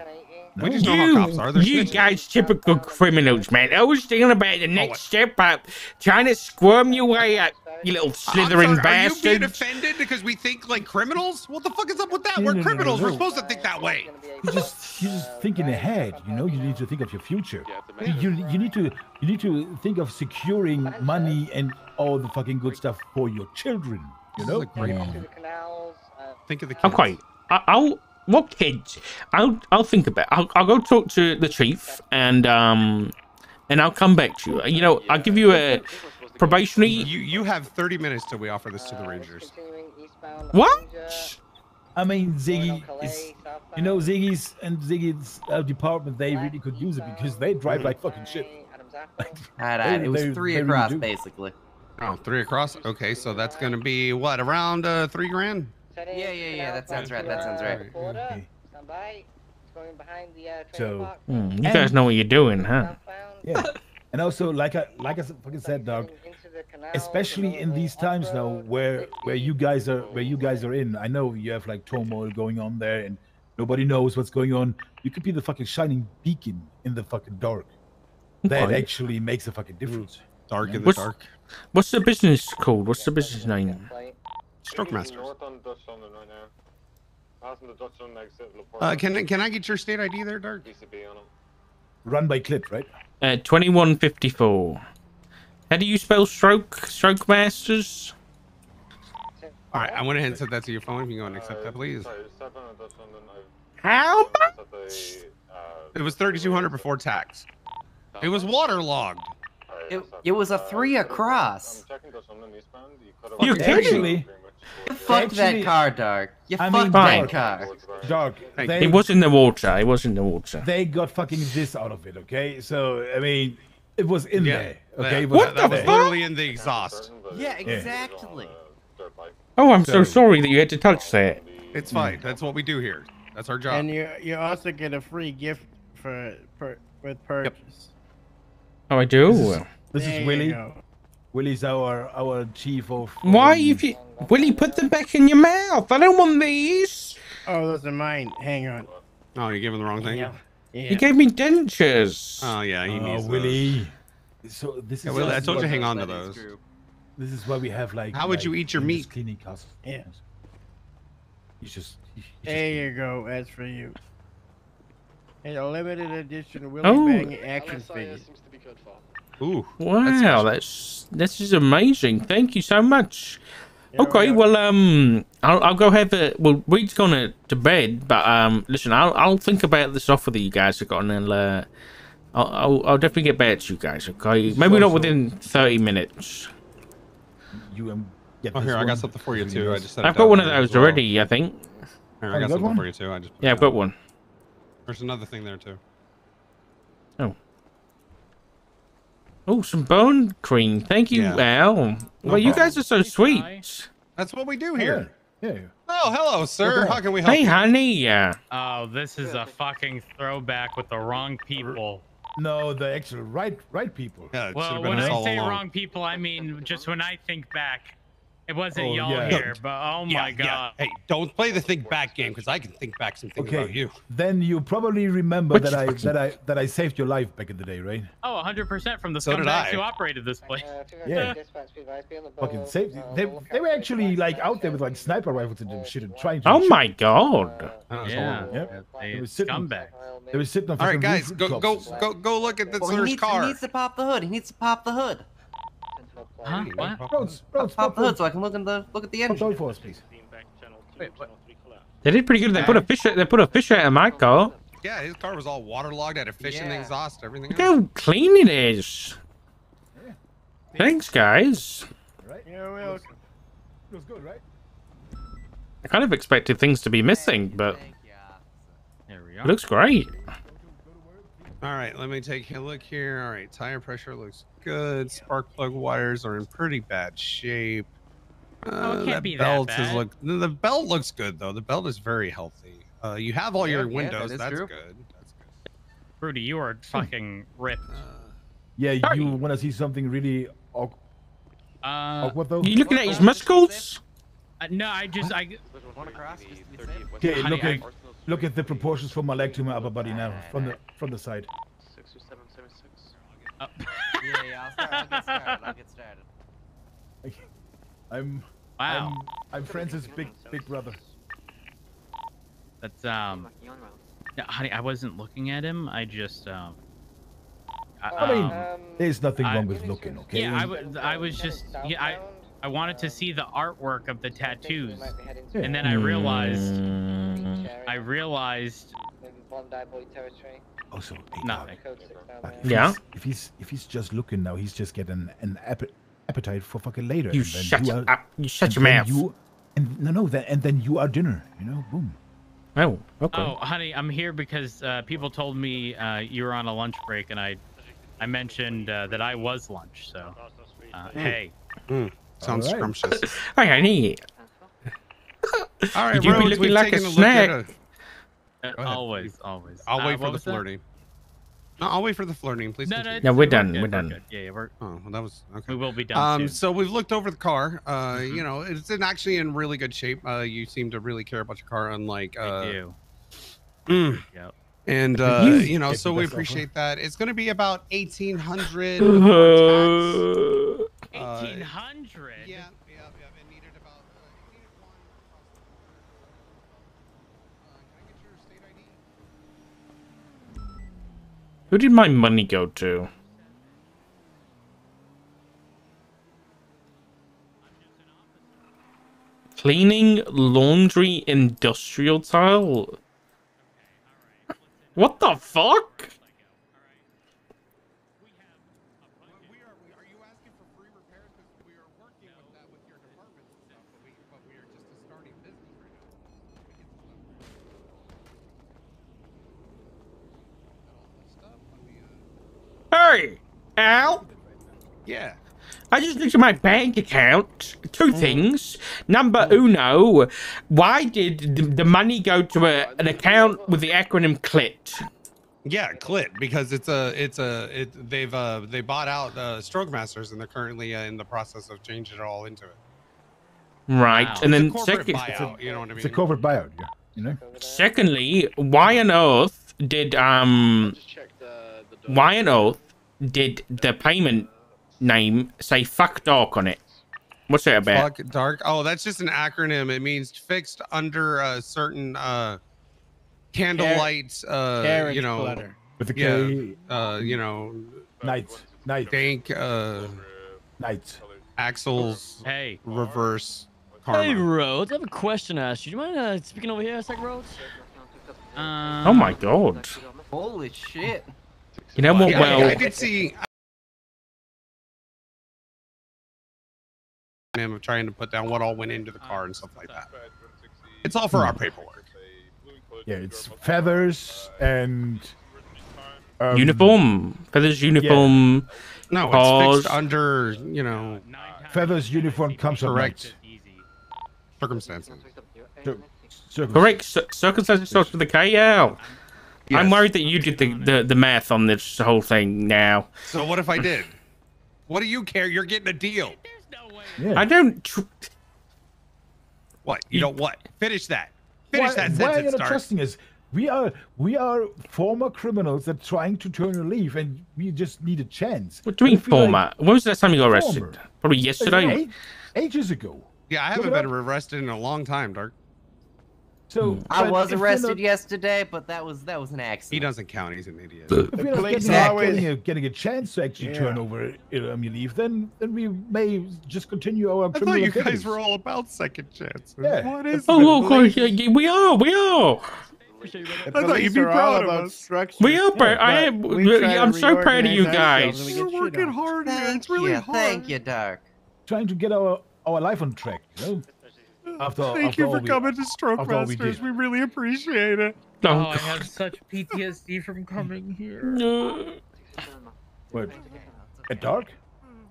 We just know how cops are. They're You snitches. guys, typical criminals, man. Always thinking about the next step up, trying to squirm your way up, you little I'm slithering sorry, are you being bastards. offended because we think like criminals? What the fuck is up with that? No, We're no, no, criminals. no, We're no. supposed to think that way. You're just thinking ahead. You know, you need to think of your future. You need to think of securing money and all the fucking good stuff for your children. You know. Think of the kids. Okay, I'll what kids? I'll think about. I'll go talk to the chief and I'll come back to you. You know, I'll give you a probationary. You have 30 minutes till we offer this to the Rangers. What? I mean, Ziggy is, you know, Ziggy's department. They really could use it because they drive like fucking shit. It was three they really across, do. basically. Oh, 3 across. Okay, so that's gonna be what, around $3 grand? Yeah. That sounds right. That sounds right. Okay. So You guys know what you're doing, huh? yeah, and also like I fucking said, dog. Especially in these times now, where you guys are in. I know you have like turmoil going on there, and nobody knows what's going on. You could be the fucking shining beacon in the fucking dark. That Okay. actually makes a fucking difference. Dark in the What's- dark. What's the business called? What's the business name? Stroke Masters. North on Dutch London right now. Passing the Dutch London exit. Laporte. Can I get your state ID there, Dark? BCB on him. Run by clip, right? 2154. How do you spell stroke? Stroke Masters? All right, I went ahead and set that to your phone. If you can go and accept that, please. Sorry, 7 on Dutch London. How much? It was 3,200 before tax. It was waterlogged. It was a 3 across. I'm checking Dutch London eastbound. You could You're have kidding. You fucked that Actually- car, Dark. You I fucked mean, that Dark. car. Dark. Thank It was in the water. It was in the water. They got fucking this out of it, okay? So I mean, it was in there, okay? that- It was that, that was there. literally in the exhaust. Yeah, exactly. Oh, I'm so So- sorry that you had to touch that. It's fine. That's what we do here. That's our job. And you also get a free gift with purchase. Oh, I do. This There is you Willie. go. Willie's our chief of. Why if you will you put them back in your mouth? I don't want these. Oh, those are mine. Hang on. Oh, you're giving the wrong thing? Yeah. You gave me dentures. Oh, yeah, he needs those. Willie. So this is. Yeah, Willie, I this is told you what- hang on to those. This is why we have like. How would you eat your endless meat? Cleaning costs. Yeah. You just. There you go. That's for you. And a limited edition Willie Oh. Bang action figure. Ooh. Wow, this is amazing. Thank you so much. Okay, well, I'll go have a. Well, Reed's gone to bed, but listen, I'll think about this offer that you guys have got, and I'll definitely get back to you guys. Okay, maybe not within 30 minutes. You get Oh, this here, I got one. something for you too. I just set it I've got down one of here as those well. already, I think. Here, Oh, I you got got something one? for you too. I just put Yeah, it I've got down. one. There's another thing there too. Oh, some bone cream. Thank you, Yeah. Al. Well, you guys are so sweet. That's what we do here. Yeah. Oh, hello, sir. How can we help Hey, you? honey. Oh, this is a fucking throwback with the wrong people. No, the actual right people. Yeah, it should Well, have been when us I all say along. wrong people, I mean just when I think back. It wasn't Oh, y'all yeah. here, but oh my god. Hey, don't play the think back game because I can think back some things about Okay. you. Then you probably remember What that I saved your life back in the day, right? Oh, 100% from the So did scumbags I. who operated this place. Yeah. Fucking saved. They were actually like out there with like sniper rifles and shit and trying to. Oh shoot. my god. That was Yeah. horrible. Yep. They They were sitting. scumbag. They were sitting on. All right, fucking guys, rooftops. go look at this Well, sir's car. he needs to pop the hood. He needs to pop the hood. Huh? What? Roads, Pop the hood so I can look at the Pop engine. the hood for us, please. They did pretty good. They put a fish. They put a fish out of my car. Yeah, his car was all waterlogged, had a fish in the Yeah. exhaust, everything Look else. how clean it is. Thanks, guys. Right? You're welcome. It was good, right? I kind of expected things to be missing, but There we it are. looks great. All right, let me take a look here. All right, tire pressure looks good. Spark plug wires are in pretty bad shape. Oh, it can't that be that belt is bad. the belt looks good though. The belt is very healthy. You have all your Yeah, windows. that is That's true. good. That's good. Rudy, you are fucking ripped. Yeah, Sorry. you want to see something really awkward though? You looking at his muscles? No, I Okay, Honey, look at the proportions from my leg to my upper body now, from the side. 6 or 7, 7, 6. Yeah, I'll get started. I'm Francis' big brother. That's yeah, honey, I wasn't looking at him. I just I mean, there's nothing wrong with looking, okay? Yeah, I was just I wanted to see the artwork of the tattoos, and then I realized Also, nothing. If he's just looking now, he's just getting an appetite for fucking later. You and then shut are- up. You shut and your then mouth. And then you are dinner. You know, boom. Oh, okay. Oh, honey, I'm here because people told me you were on a lunch break, and I mentioned that I was lunch. So, hey. Sounds scrumptious. Hi, honey. All right, Would you be Rhodes, looking we've like a taken look snack? at Always. I'll wait for what the was that? flirting. No, I'll wait for the flirting, please. No, No, we're done. good, We're done. good. Yeah, we're. Oh, well, that was okay. We will be done soon. So we've looked over the car. You know, it's actually in really good shape. You seem to really care about your car, unlike. I do. Yep. And you know, so we appreciate that. It's going to be about 1,800. 1,800. Yeah. It needed about. Needed one. Can I get your state ID? Who did my money go to? Cleaning, laundry, industrial tile. What the fuck? Are you asking for free repairs? Because we are working with that with your department and stuff, but we are just a starting business right now. Hey, Al. Yeah. I just looked at my bank account. Two things. Number uno, why did the money go to an account with the acronym CLIT? Yeah, Clit, because they bought out Stroke Masters and they're currently in the process of changing it all into it. Right, Wow. and It's a then corporate second, buyout, you know what I mean? It's a corporate buyout, yeah. You know. Secondly, why on earth did the payment name say "fuck dark" on it? What's that about? Fuck dark. Oh, that's just an acronym. It means fixed under a certain candlelight. You know, clutter. With the yeah. K. You know, Night. dank. Night. Axles. Hey. Reverse. Hey, Karma. Rhodes, I have a question to ask you. Do you mind speaking over here a sec, Rhodes? Oh my god! Holy shit. You know what? Yeah, Well, I did see. Him of trying to put down what all went into the car and stuff like that. It's all for our paperwork. Yeah, it's feathers and uniform, feathers, uniform. No, it's cars. fixed under, you know, feathers uniform comes up correct next. circumstances. Correct. Circumstances starts with a KL. I'm Yes. worried that you did the math on this whole thing now. So what if I did? What do you care? You're getting a deal. Yeah. I don't. What? You don't what? Finish that. Finish that Why are you sentence, not Stark. trusting us? We are former criminals that are trying to turn a leaf, and we just need a chance. What do you mean If we, like, former? When was the last time you got arrested? former. Probably yesterday. Ages ago. Yeah, I Look haven't it been up. arrested in a long time, Dark. So I but was if we're arrested not- yesterday, but that was an accident. He doesn't count. He's an idiot. If we're not Police getting, always- getting a chance to actually turn Yeah. over your leaf, then we may just continue our I criminal thought you guys activities. were all about second chances. Yeah. What is Oh, this? okay, yeah, we are. The I thought police you'd be are all proud of about us. structure. We are. I but am. we try to I'm so proud of you reorganize ourselves and guys. we get We're shit working on. hard, man. Thank It's really you, hard. thank you, Dark. Trying to get our life on track, you know? Thank you for coming to Stroke after all we Masters. did. We really appreciate it. Oh, I have such PTSD from coming here. no. What? At dark?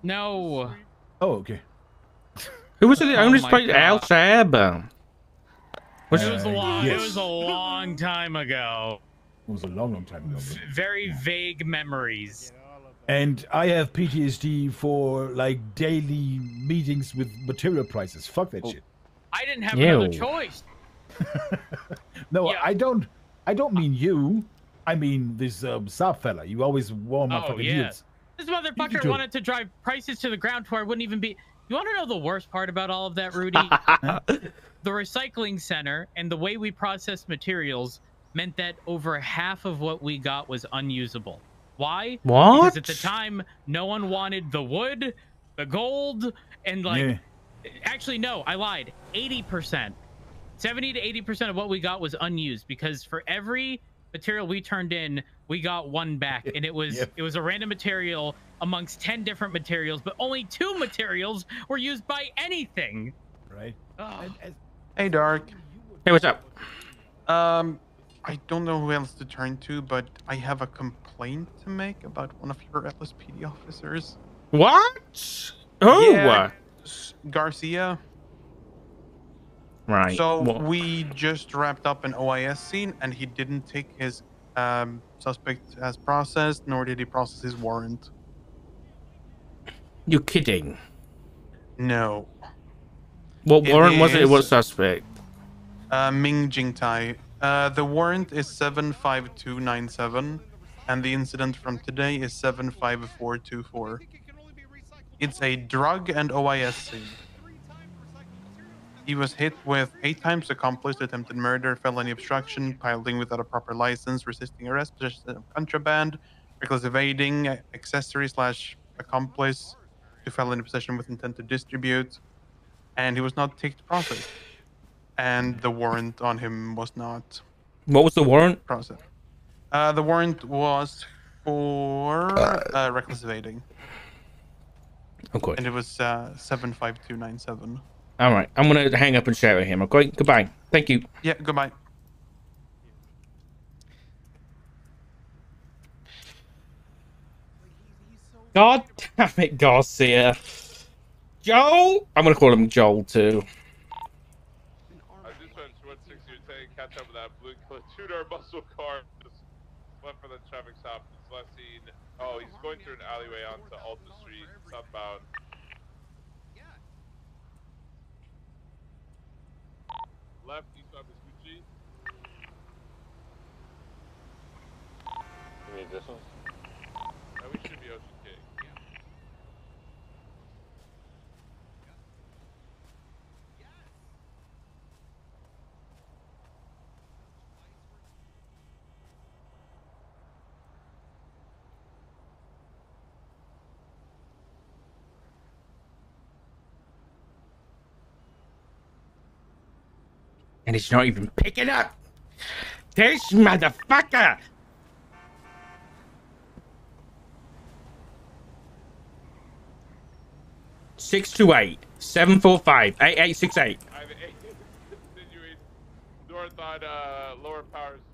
No. Oh, okay. Who was it that owned this my place? God. Al Sab. It was a long. yes. It was a long time ago. It was a long time ago. but- Very vague memories. And I have PTSD for like daily meetings with material prices. Fuck that shit. I didn't have Ew. another choice. No, I don't mean you. I mean this sub fella. You always warm my Oh, fucking yeah. heels. This motherfucker too. wanted to drive prices to the ground to where I wouldn't even be. You want to know the worst part about all of that, Rudy? The recycling center and the way we processed materials meant that over half of what we got was unusable. Why? What? Because at the time, no one wanted the wood, the gold, and like, actually, no, I lied. 80%. 70 to 80% of what we got was unused because for every material we turned in, we got one back, and it was a random material amongst 10 different materials, but only 2 materials were used by anything. Right. Hey, Dark. Hey, what's up? I don't know who else to turn to, but I have a complaint to make about one of your LSPD officers. What? Who? Yeah, Garcia. Right. So What? we just wrapped up an OIS scene, and he didn't take his suspect as processed, nor did he process his warrant. You're kidding. No. What warrant was it? is- What suspect? Ming Jingtai. The warrant is 75297, and the incident from today is 75424. It's a drug and OIS scene. He was hit with 8 times accomplice, attempted murder, felony obstruction, piloting without a proper license, resisting arrest, possession of contraband, reckless evading, accessory/accomplice to felony possession with intent to distribute, and he was not taken to process. And the warrant on him was not. What was the warrant? Process. The warrant was for reckless evading. Okay. And it was 75297. All right. I'm gonna hang up and share with him. Okay. Goodbye. Thank you. Yeah. Goodbye. God damn it, Garcia. Joel. I'm gonna call him Joel too. I just went 160 to catch up with that blue two-door muscle car. Just went for the traffic stop. It's last seen. Oh, he's going through an alleyway onto Alta Street, southbound. Left, eastbound Vespucci. You need distance? We should be Ocean King. And he's not even picking up. This motherfucker. Six two 745-8868. I'm continuing north on Lower Power Street.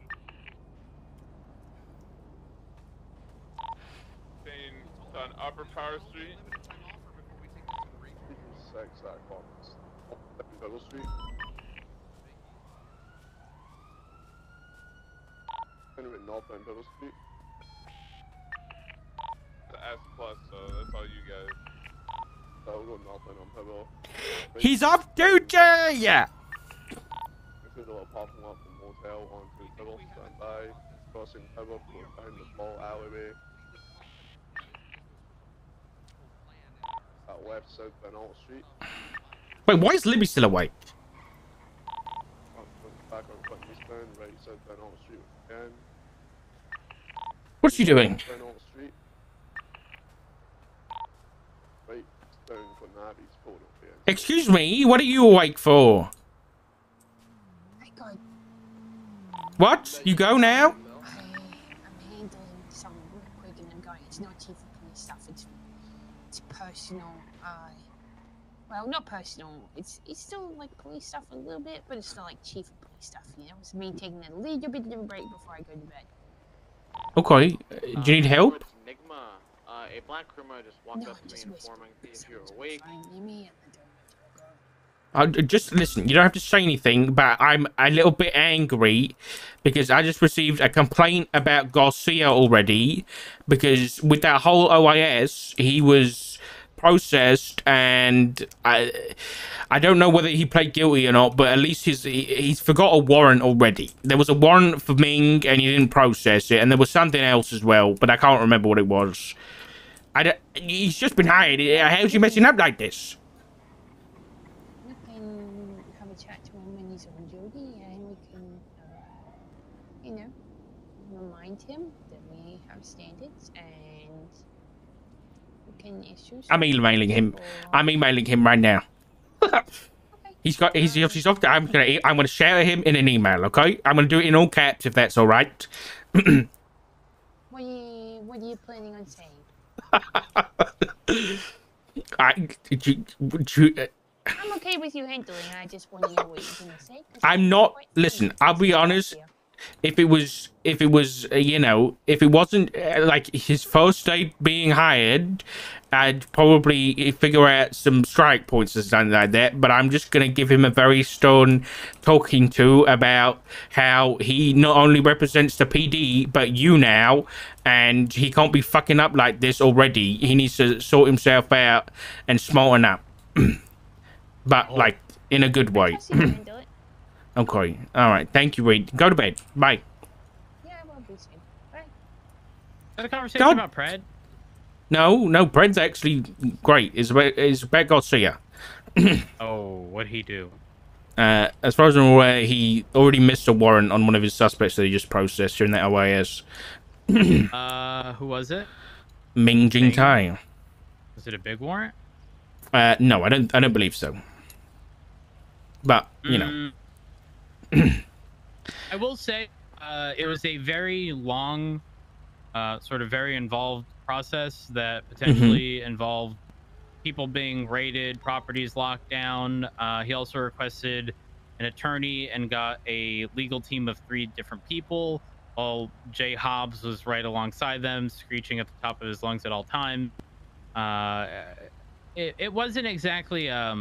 On Upper Power Street. Middle Street. North on Middle Street. The S plus, so that's all you guys. So we'll go north on Pebble. He's off duty. Yeah. This is a little popping up from motel onto Pebble. Stand by. Crossing Pebble. Behind the small alleyway. Left, south Bernal Street. Wait, why is Libby still awake? Back on Clinton Eastbound, right south Bernal Street again. What's she doing? Bernal Street. Right down Clinton Abbey's pulled up here. Excuse me, what are you awake for? What? You go now? I'm handling some real quick and I'm going. It's not chief of police stuff. It's personal. Well, not personal. It's still like police stuff a little bit, but it's not like chief of police stuff. You know, it's me taking a little bit of a break before I go to bed. Okay. Do you need help? Enigma. A black criminal just walked up to me informing me if you're awake. Just listen, you don't have to say anything, but I'm a little bit angry because I just received a complaint about Garcia already because with that whole OIS, he was processed, and I don't know whether he pled guilty or not, but at least he's forgot a warrant already. There was a warrant for Ming, and he didn't process it, and there was something else as well, but I can't remember what it was. He's just been hired. How's he messing up like this? We can have a chat to him when he's on duty, and we can, you know, remind him that we have standards, and we can issue. I'm emailing him. I'm emailing him right now. He's off. I'm gonna share him in an email. Okay, I'm gonna do it in all caps if that's all right. What are you planning on saying? I'm okay with you handling. I just want to know what you're gonna say. I'm not. Listen, I'll be honest. If it was, you know, if it wasn't like his first day being hired, I'd probably figure out some strike points or something like that. But I'm just gonna give him a very stern talking to about how he not only represents the PD, but you now, and he can't be fucking up like this already. He needs to sort himself out and smarten up, but like in a good way. Okay. All right. Thank you, Reed. Go to bed. Bye. Yeah, I won't be soon. Bye. Is a conversation about Pred? No, Pred's actually great. It's about Garcia. Oh, what'd he do? As far as I'm aware, he already missed a warrant on one of his suspects that he just processed during that OAS. Who was it? Ming Jing Tai. Was it a big warrant? No, I don't believe so. But you know. I will say it was a very long, sort of very involved process that potentially involved people being raided, properties locked down. He also requested an attorney and got a legal team of 3 different people, while Jay Hobbs was right alongside them, screeching at the top of his lungs at all times. It wasn't exactly a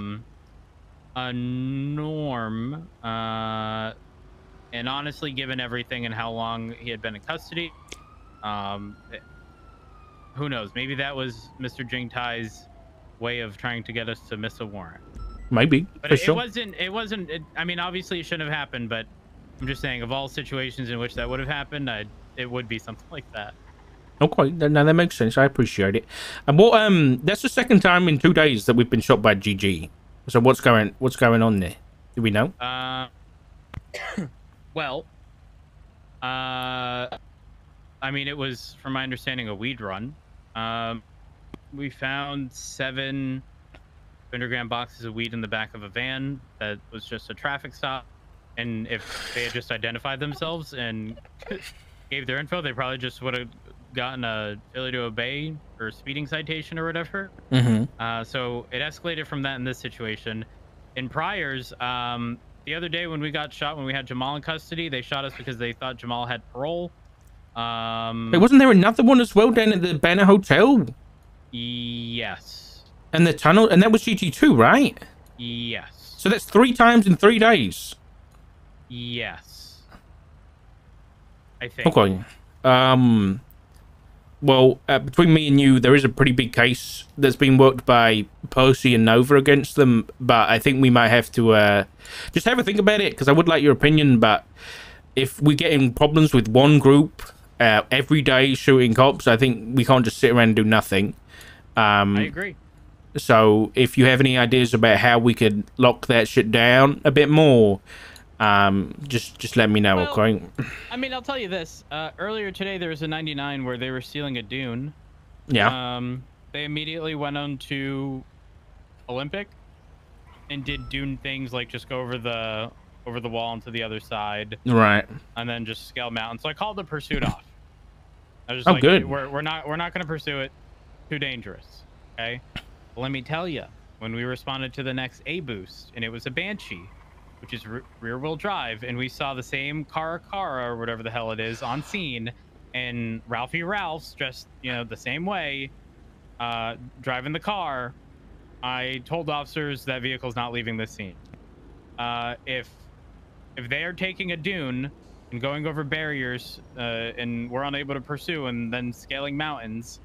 norm, and honestly, given everything and how long he had been in custody, who knows? Maybe that was Mr. Jing Tai's way of trying to get us to miss a warrant. Maybe, but for it sure. wasn't. I mean, obviously, it shouldn't have happened. But I'm just saying, of all situations in which that would have happened, it would be something like that. Okay, now that makes sense. I appreciate it. And that's the second time in 2 days that we've been shot by GG. So what's going on there? Do we know? Well, I mean, it was, from my understanding, a weed run. We found 7 underground boxes of weed in the back of a van that was just a traffic stop. And if they had just identified themselves and gave their info, they probably just would have gotten a failure to obey or speeding citation or whatever. So it escalated from that in this situation. In priors, the other day when we got shot, when we had Jamal in custody, they shot us because they thought Jamal had parole. Wait, wasn't there another one as well down at the Banner Hotel? Yes. And the tunnel, and that was GG2, right? Yes. So that's 3 times in 3 days. Yes. I think. Okay. Well, between me and you, there is a pretty big case that's been worked by Percy and Nova against them, but I think we might have to just have a think about it, because I would like your opinion. But if we're getting problems with one group every day shooting cops, I think we can't just sit around and do nothing. I agree. So if you have any ideas about how we could lock that shit down a bit more, just let me know. Well, okay. I mean, I'll tell you this. Earlier today, there was a 99 where they were stealing a dune. Yeah. They immediately went on to Olympic and did dune things like just go over the wall and to the other side. Right. And then just scale mountain. So I called the pursuit off. I was just Oh, like, good. We're not going to pursue it. Too dangerous. Okay. Well, let me tell you, when we responded to the next A boost, and it was a Banshee, which is rear-wheel drive, and we saw the same Cara or whatever the hell it is on scene, and Ralphie Ralph's dressed, the same way, driving the car. I told officers that vehicle's not leaving this scene. If they are taking a dune and going over barriers, and we're unable to pursue, and then scaling mountains,